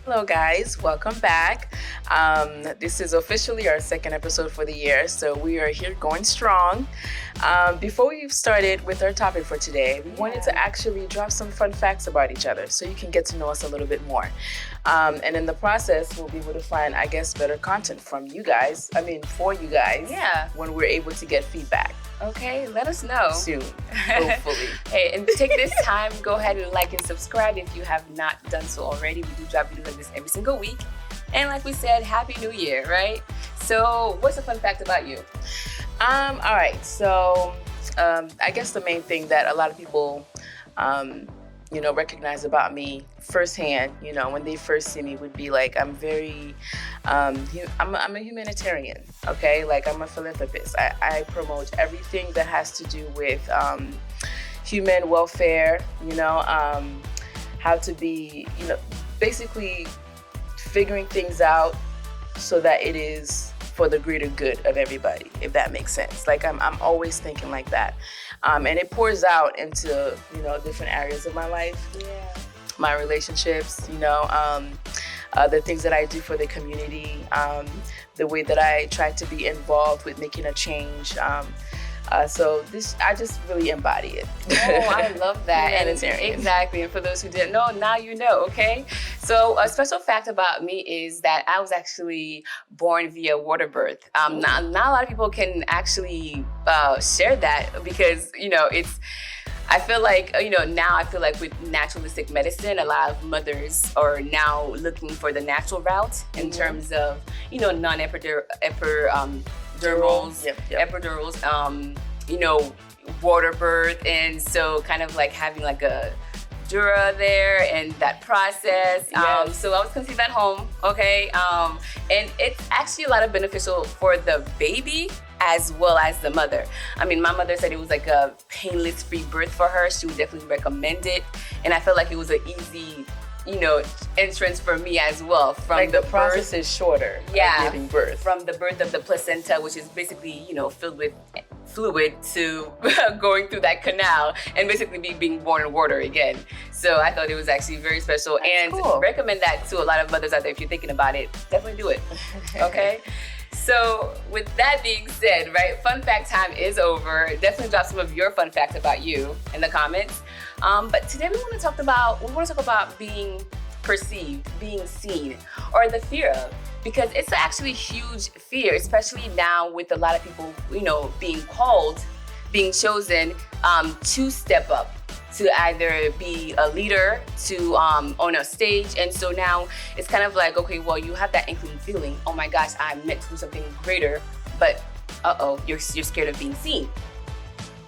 Hello, guys. Welcome back. This is officially our second episode for the year, so we are here going strong. Before we started with our topic for today, we wanted to actually drop some fun facts about each other so you can get to know us a little bit more. And in the process, we'll be able to find, I guess, better content from you guys. For you guys. Yeah. When we're able to get feedback. Okay, let us know. Soon, hopefully. Hey, and take this time, go ahead and like and subscribe if you have not done so already. We do drop videos like this every single week. And like we said, Happy New Year, right? So what's a fun fact about you? All right, so I guess the main thing that a lot of people, recognize about me firsthand, when they first see me would be like, I'm very, I'm a humanitarian, okay? Like I'm a philanthropist. I promote everything that has to do with human welfare, how to be, basically figuring things out so that it is for the greater good of everybody, if that makes sense. Like I'm always thinking like that. And it pours out into, different areas of my life. Yeah. My relationships, the things that I do for the community, the way that I try to be involved with making a change. So I just really embody it. Oh, I love that. Humanitarian. Exactly. And for those who didn't know, now you know, okay? So a special fact about me is that I was actually born via water birth. Not a lot of people can actually share that because, I feel like, now I feel like with naturalistic medicine, a lot of mothers are now looking for the natural route in terms of, epidurals, water birth. And so kind of like having like a dura there and that process. Yes. So I was conceived at home, okay? And it's actually a lot of beneficial for the baby as well as the mother. My mother said it was like a painless free birth for her. She would definitely recommend it. And I felt like it was an easy, entrance for me as well. From like the process is shorter. Yeah, of giving birth. From the birth of the placenta, which is basically, filled with fluid, to going through that canal and basically being born in water again. So I thought it was actually very special. That's and cool. Recommend that to a lot of mothers out there. If you're thinking about it, definitely do it. Okay. So with that being said, right, fun fact time is over. Definitely drop some of your fun facts about you in the comments. But today we want to talk about being perceived, being seen, or the fear of, because it's actually a huge fear, especially now with a lot of people, being called, being chosen to step up, to either be a leader, to on a stage. And so now it's kind of like, okay, well, you have that inkling feeling, oh my gosh, I'm meant to do something greater, but you're scared of being seen.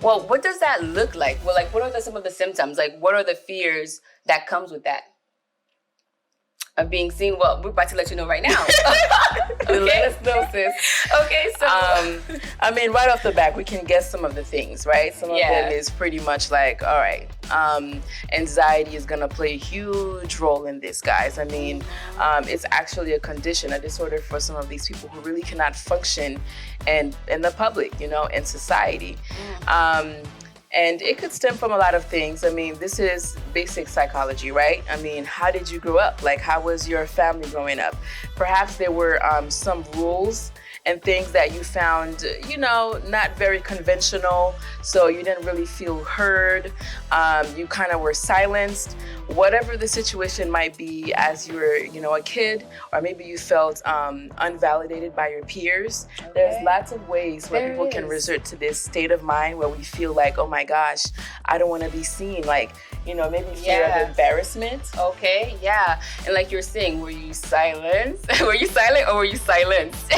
Well, what does that look like? Well, like, what are some of the symptoms? Like, what are the fears that comes with that? Of being seen? Well, we're about to let you know right now. Okay. Let us know, sis. Okay, so right off the back, we can guess some of the things, right? Some of them is pretty much like, all right, anxiety is gonna play a huge role in this, guys. It's actually a condition, a disorder for some of these people who really cannot function in the public, in society. And it could stem from a lot of things. This is basic psychology, right? How did you grow up? Like, how was your family growing up? Perhaps there were some rules and things that you found, not very conventional. So you didn't really feel heard. You kind of were silenced. Whatever the situation might be as you were, a kid, or maybe you felt unvalidated by your peers. Okay. There's lots of ways where people can resort to this state of mind where we feel like, oh my gosh, I don't want to be seen. Like, maybe fear of embarrassment. Okay, yeah. And like you're saying, were you silenced? Were you silent or were you silenced?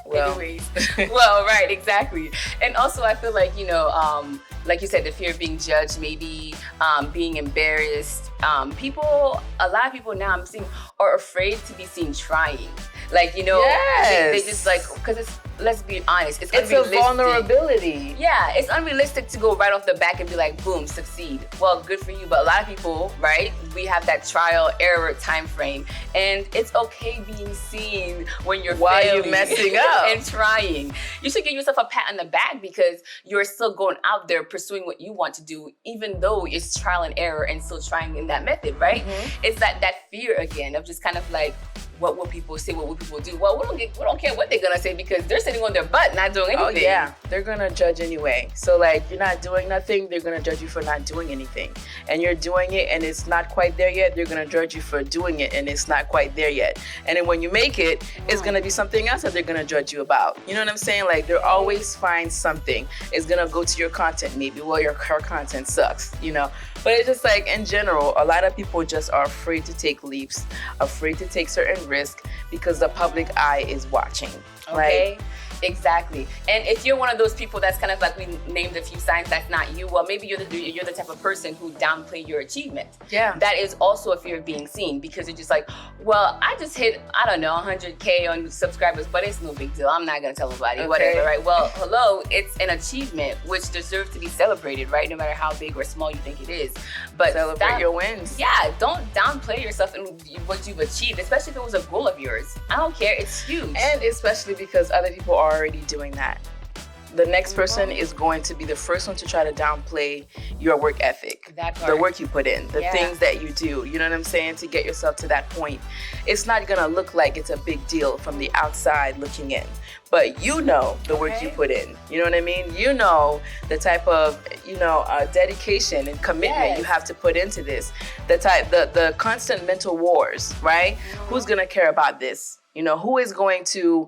Well. Anyways. Well, right, exactly. And also I feel like, like you said, the fear of being judged, maybe being embarrassed. A lot of people now I'm seeing are afraid to be seen trying. Like, you know, Yes. they just like, because let's be honest, it's a unrealistic. vulnerability. Yeah, it's unrealistic to go right off the back and be like, boom, succeed. Well, good for you. But a lot of people, right, we have that trial error time frame. And it's okay being seen when you're while failing you're messing up and trying. You should give yourself a pat on the back because you're still going out there pursuing what you want to do, even though it's trial and error and still trying in that method, right? It's that fear again of just kind of like, what will people say? What will people do? Well, we don't care what they're gonna say because they're sitting on their butt, not doing anything. Oh yeah, they're gonna judge anyway. So like, you're not doing nothing, they're gonna judge you for not doing anything. And you're doing it and it's not quite there yet, they're gonna judge you for doing it and it's not quite there yet. And then when you make it, it's gonna be something else that they're gonna judge you about. You know what I'm saying? Like, they'll always find something. It's gonna go to your content maybe. Well, your content sucks, you know. But it's just like, in general, a lot of people just are afraid to take leaps, afraid to take certain risks because the public eye is watching. Okay. Right? Exactly. And if you're one of those people that's kind of like, we named a few signs that's not you, well, maybe you're the type of person who downplay your achievement. Yeah. That is also a fear of being seen because you're just like, well, I just hit, I don't know, 100K on subscribers, but it's no big deal. I'm not going to tell nobody, whatever, right? Well, hello, it's an achievement which deserves to be celebrated, right? No matter how big or small you think it is. But celebrate your wins. Yeah, don't downplay yourself and what you've achieved, especially if it was a goal of yours. I don't care, it's huge. And especially because other people are already doing that. The next person is going to be the first one to try to downplay your work ethic, the work you put in, the things that you do. You know what I'm saying? To get yourself to that point. It's not going to look like it's a big deal from the outside looking in. But you know the work you put in. You know what I mean? You know the type of, dedication and commitment you have to put into this. The constant mental wars, right? Who's going to care about this? You know, who is going to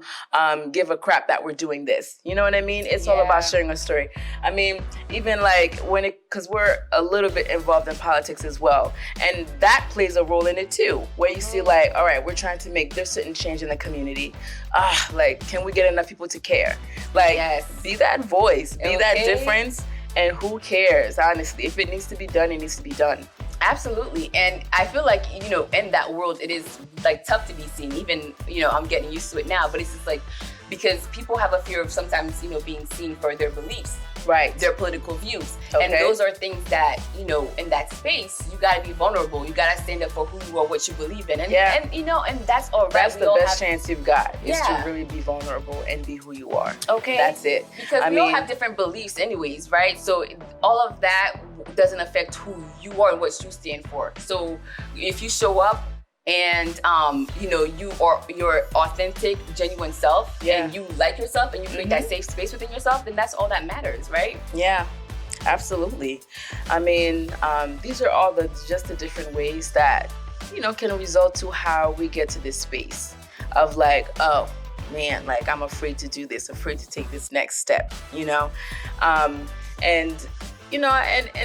give a crap that we're doing this? You know what I mean? It's all about sharing a story. I mean, even like because we're a little bit involved in politics as well. And that plays a role in it too, where you see like, all right, we're trying to make this certain change in the community. Like, can we get enough people to care? Like, be that voice, be that difference. And who cares, honestly? If it needs to be done, it needs to be done. Absolutely. And I feel like, in that world, it is like tough to be seen. Even, I'm getting used to it now, but it's just like, because people have a fear of sometimes, being seen for their beliefs, right? Their political views. And those are things that, in that space, you gotta be vulnerable. You gotta stand up for who you are, what you believe in. And, and that's all right. That's the best chance you've got, is to really be vulnerable and be who you are. Okay. That's it. Because we all have different beliefs anyways, right? So all of that doesn't affect who you are and what you stand for. So if you show up and you're authentic, genuine self, and you like yourself and you create that safe space within yourself, then that's all that matters, right? Yeah, absolutely. I mean, these are all just the different ways that, can result to how we get to this space of like, oh man, like I'm afraid to do this, afraid to take this next step, and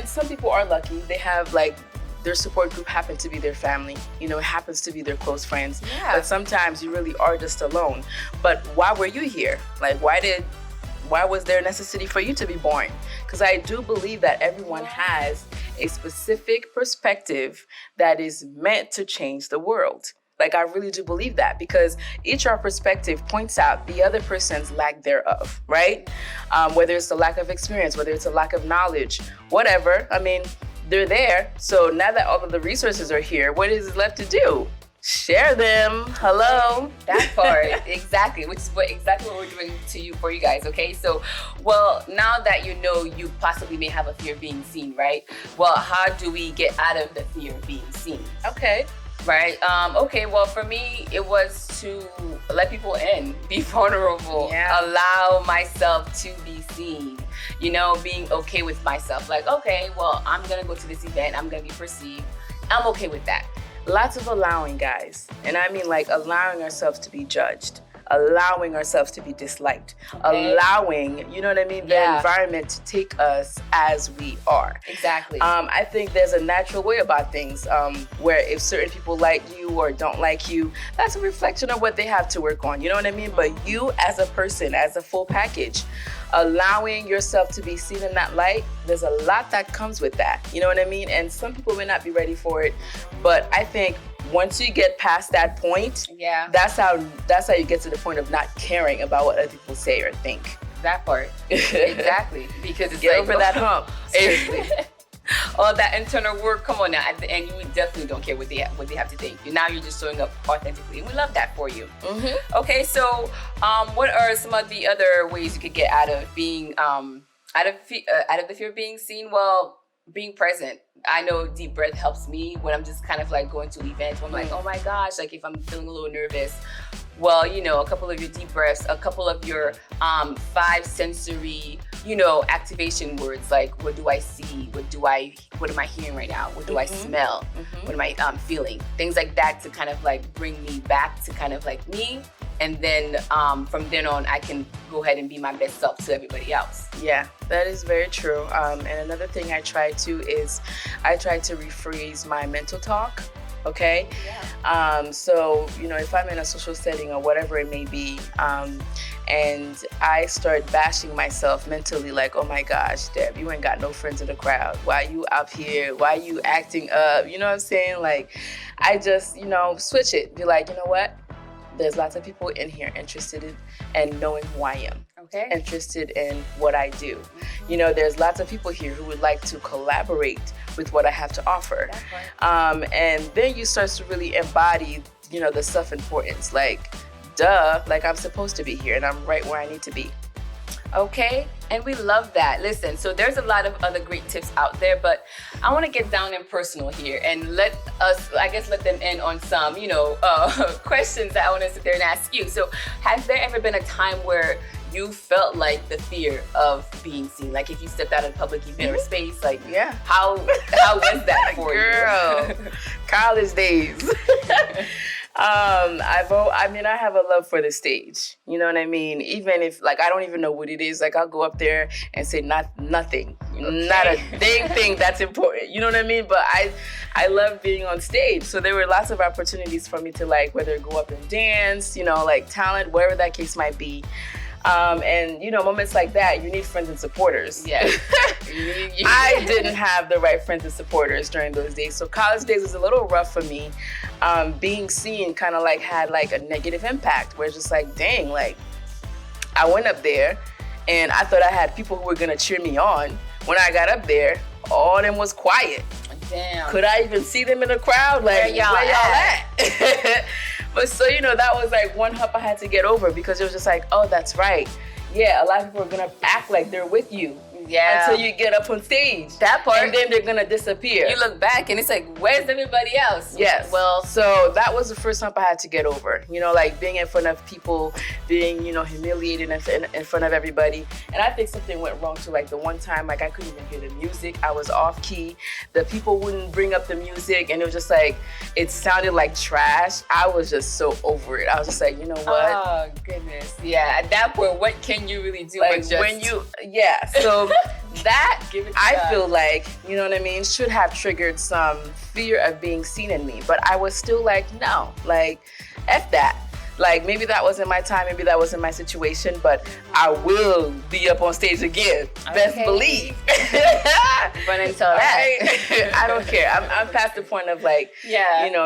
some people are lucky. They have like, their support group happen to be their family, it happens to be their close friends. Yeah. But sometimes you really are just alone. But why were you here? Like, why was there a necessity for you to be born? Because I do believe that everyone has a specific perspective that is meant to change the world. Like, I really do believe that, because each our perspective points out the other person's lack thereof, right? Whether it's the lack of experience, whether it's a lack of knowledge, whatever. I mean, they're there. So now that all of the resources are here, what is left to do? Share them. Hello. That part. Exactly. Which is exactly what we're doing for you guys. Okay. So, well, now that you possibly may have a fear of being seen, right? Well, how do we get out of the fear of being seen? Okay. Right. Okay. Well, for me, it was to let people in, be vulnerable, allow myself to be seen, being okay with myself. Like, okay, well, I'm going to go to this event. I'm going to be perceived. I'm okay with that. Lots of allowing, guys. And I mean like allowing ourselves to be judged, allowing ourselves to be disliked, allowing, the environment to take us as we are. Exactly. I think there's a natural way about things where if certain people like you or don't like you, that's a reflection of what they have to work on. You know what I mean? But you as a person, as a full package, allowing yourself to be seen in that light, there's a lot that comes with that. You know what I mean? And some people may not be ready for it, but I think once you get past that point, that's how you get to the point of not caring about what other people say or think. That part. Exactly. Because it's get over that hump. Seriously. All that internal work, come on now. At the end, you definitely don't care what they have to think. Now you're just showing up authentically, and we love that for you. Mm-hmm. Okay, so what are some of the other ways you could get out of being out of the fear of being seen? Well, being present. I know deep breath helps me when I'm just kind of like going to events. When I'm like, oh my gosh, like if I'm feeling a little nervous. Well, a couple of your deep breaths, a couple of your 5 sensory, activation words like what do I see? What am I hearing right now? What do I smell? What am I feeling? Things like that to kind of like bring me back to kind of like me. And then from then on, I can go ahead and be my best self to everybody else. Yeah, that is very true. And another thing I try to rephrase my mental talk. Okay. Yeah. So, if I'm in a social setting or whatever it may be, and I start bashing myself mentally, like, oh my gosh, Deb, you ain't got no friends in the crowd. Why you up here? Why you acting up? You know what I'm saying? Like, I just, switch it. Be like, you know what? There's lots of people in here interested in knowing who I am. Okay. Interested in what I do. There's lots of people here who would like to collaborate with what I have to offer. And then you start to really embody, the self-importance. Like, duh, like I'm supposed to be here and I'm right where I need to be. Okay, and we love that. Listen, so there's a lot of other great tips out there, but I want to get down and personal here and let them in on some, questions that I want to sit there and ask you. So has there ever been a time where you felt like the fear of being seen? Like if you stepped out of a public event or space, like how was that for you? Girl, college days. I have a love for the stage. You know what I mean? Even if like I don't even know what it is, like I'll go up there and say nothing. Okay. Not a dang thing that's important. You know what I mean? But I love being on stage. So there were lots of opportunities for me to like whether go up and dance, like talent, wherever that case might be. And moments like that, you need friends and supporters. Yeah. I didn't have the right friends and supporters during those days. So college days was a little rough for me. Being seen kind of like had like a negative impact where it's just like, dang, like I went up there and I thought I had people who were going to cheer me on. When I got up there, all of them was quiet. Damn. Could I even see them in the crowd? Like, where y'all at? But so, that was like one hump I had to get over because it was just like, oh, that's right. Yeah, a lot of people are going to act like they're with you. Yeah. Until you get up on stage. That part. And then they're going to disappear. You look back and it's like, where's everybody else? Yes. Well, so that was the first hump I had to get over. Like being in front of people, being, humiliated in front of everybody. And I think something went wrong too. Like the one time, like I couldn't even hear the music. I was off key. The people wouldn't bring up the music. And it was just like, it sounded like trash. I was just so over it. I was just like, you know what? Oh, goodness. Yeah. At that point, what can you really do? Like so that I feel like, you know what I mean, should have triggered some fear of being seen in me. But I was still like, no, like, F that. Like, maybe that wasn't my time, maybe that wasn't my situation, but I will be up on stage again. Okay. Best believe. But until that, I don't care. I'm past the point of like,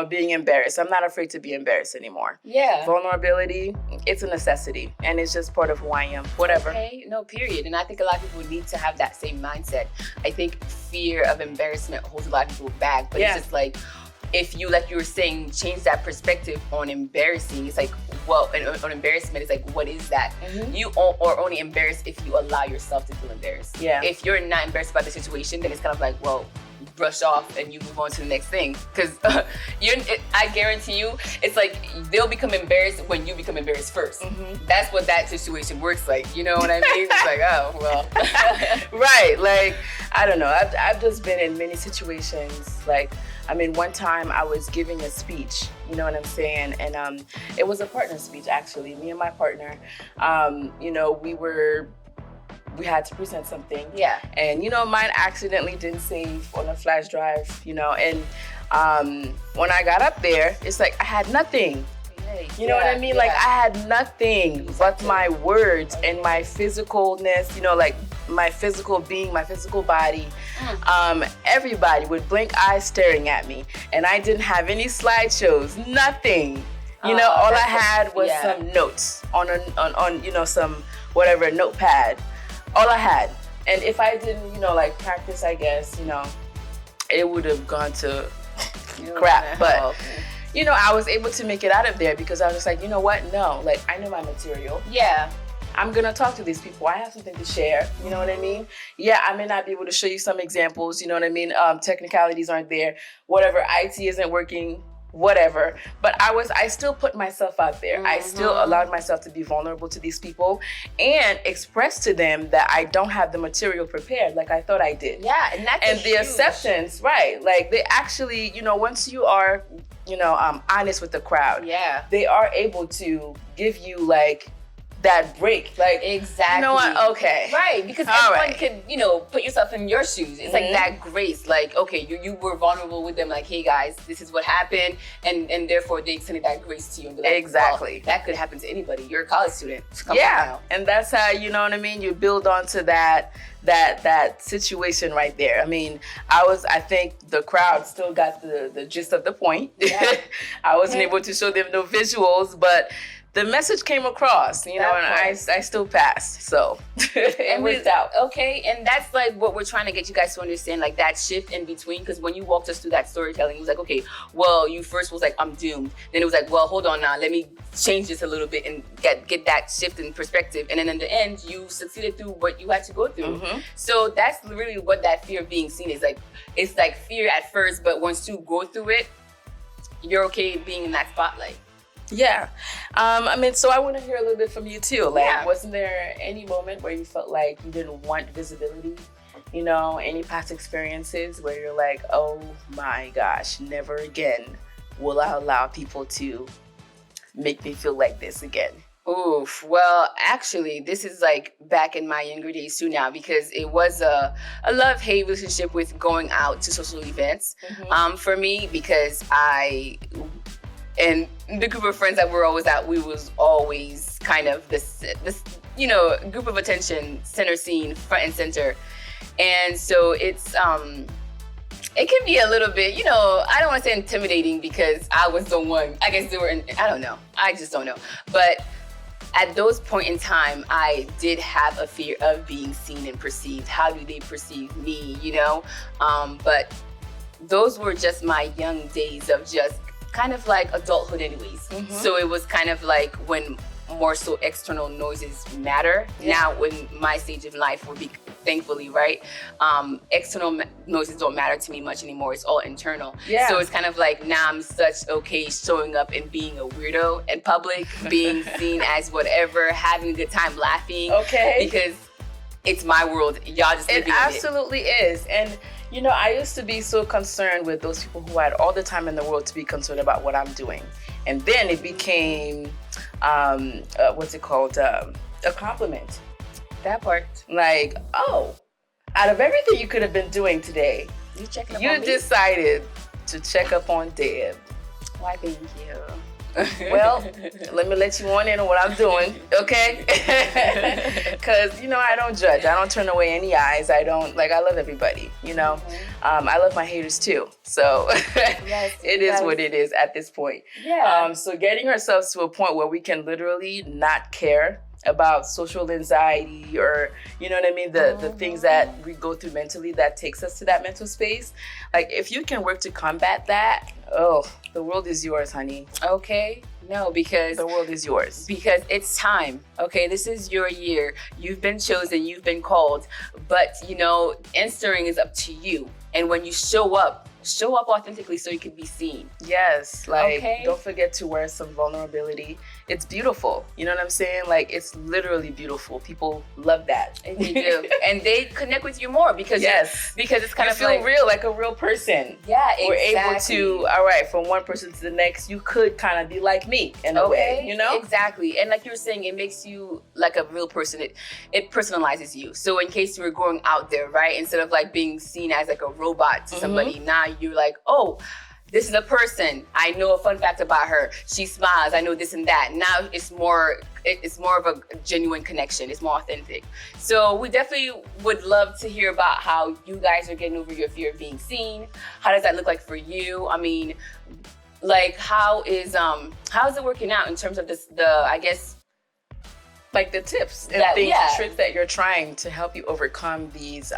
being embarrassed. I'm not afraid to be embarrassed anymore. Yeah. Vulnerability, it's a necessity, and it's just part of who I am. Whatever. Okay, no, period. And I think a lot of people need to have that same mindset. I think fear of embarrassment holds a lot of people back, but it's just like, if you, like you were saying, change that perspective on embarrassing, it's like, well, on embarrassment, it's like, what is that? Mm-hmm. You are only embarrassed if you allow yourself to feel embarrassed. Yeah. If you're not embarrassed about the situation, then it's kind of like, well, brush off and you move on to the next thing. Because I guarantee you, it's like they'll become embarrassed when you become embarrassed first. Mm-hmm. That's what that situation works like. You know what I mean? It's like, oh, well. Right. Like, I don't know. I've just been in many situations. Like, one time I was giving a speech, you know what I'm saying? And it was a partner speech, actually. Me and my partner, we had to present something. Yeah. And, mine accidentally didn't save on a flash drive, and when I got up there, it's like I had nothing. You know what I mean? Yeah. Like I had nothing but my words and my physicalness, like my physical being, my physical body. everybody with blank eyes staring at me. And I didn't have any slideshows, nothing. All I had was some notes on some whatever notepad. All I had. And if I didn't, practice, I guess, it would have gone to crap. But I was able to make it out of there because I was just like, you know what? No, I know my material. Yeah. I'm going to talk to these people. I have something to share. You know what I mean? Yeah, I may not be able to show you some examples. You know what I mean? Technicalities aren't there. Whatever, IT isn't working, whatever. But I still put myself out there. I still allowed myself to be vulnerable to these people and express to them that I don't have the material prepared like I thought I did. Yeah, and the acceptance, right? They actually, once you are, honest with the crowd, they are able to give you that break, exactly. You know what? Okay, right? Because everyone could, put yourself in your shoes. It's that grace. Okay, you were vulnerable with them. Hey guys, this is what happened, and therefore they extended that grace to you and be like, exactly. Well, that could happen to anybody. You're a college student. And that's how you build onto that situation right there. I think the crowd still got the gist of the point. Yeah. I wasn't able to show them no visuals, but the message came across, and I still passed. So it worked out. Okay, and that's what we're trying to get you guys to understand, that shift in between. Because when you walked us through that storytelling, it was okay, well, you first was I'm doomed. Then it was well, hold on now, let me change this a little bit and get that shift in perspective. And then in the end, you succeeded through what you had to go through. So that's really what that fear of being seen is. It's fear at first, but once you go through it, you're okay being in that spotlight. Yeah. So I want to hear a little bit from you too. Wasn't there any moment where you felt like you didn't want visibility? Any past experiences where you're oh my gosh, never again will I allow people to make me feel like this again? Oof. Well, actually, this is back in my younger days too now, because it was a love-hate relationship with going out to social events for me, because and the group of friends that we're always out, we was always kind of this group of attention, center scene, front and center. And so it's, it can be a little bit, I don't want to say intimidating because I was the one, I guess they were, I don't know. I just don't know. But at those point in time, I did have a fear of being seen and perceived. How do they perceive me, But those were just my young days of just kind of adulthood anyways. So it was kind of when more so external noises matter. Now in my stage of life, thankfully, right? External noises don't matter to me much anymore. It's all internal. Yeah. So it's kind of now I'm such okay showing up and being a weirdo in public, being seen as whatever, having a good time, laughing. Okay. Because it's my world. Y'all just living in it. It absolutely is. And I used to be so concerned with those people who had all the time in the world to be concerned about what I'm doing. And then it became, what's it called? A compliment. That part. Oh, out of everything you could have been doing today, you decided to check up on Deb. Why, thank you. Well, let me let you on in on what I'm doing, okay? Because, I don't judge. I don't turn away any eyes. I love everybody, I love my haters too. So it is what it is at this point. Yeah. So getting ourselves to a point where we can literally not care about social anxiety or, the things that we go through mentally that takes us to that mental space. If you can work to combat that, the world is yours, honey. Okay. No, because the world is yours. Because it's time. Okay, this is your year. You've been chosen, you've been called. But, answering is up to you. And when you show up authentically so you can be seen. Yes, don't forget to wear some vulnerability. It's beautiful. You know what I'm saying? It's literally beautiful. People love that. And they do. And they connect with you more because it's kind of you feel real, like a real person. Yeah, exactly. We're able to, all right, from one person to the next, you could kind of be like me in a way, Exactly. And like you were saying, it makes you like a real person. It personalizes you. So in case you were going out there, right, instead of being seen as a robot to somebody, now you're oh, this is a person. I know a fun fact about her. She smiles. I know this and that. Now it's more of a genuine connection. It's more authentic. So we definitely would love to hear about how you guys are getting over your fear of being seen. How does that look like for you? I mean, like how is it working out in terms of I guess, like the tips and tricks that you're trying to help you overcome these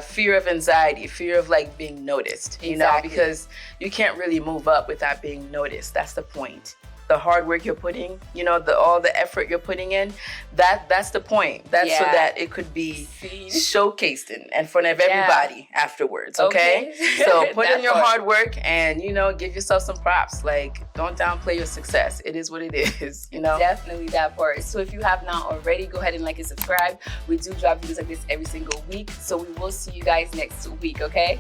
fear of anxiety, fear of like being noticed, you know, because you can't really move up without being noticed. That's the point. The hard work you're putting, you know, all the effort you're putting in, that's the point. That's so that it could be showcased in front of everybody afterwards, okay? So put in your hard work and, you know, give yourself some props. Like, don't downplay your success. It is what it is, you know? Definitely that part. So if you have not already, go ahead and like and subscribe. We do drop videos like this every single week. So we will see you guys next week, okay?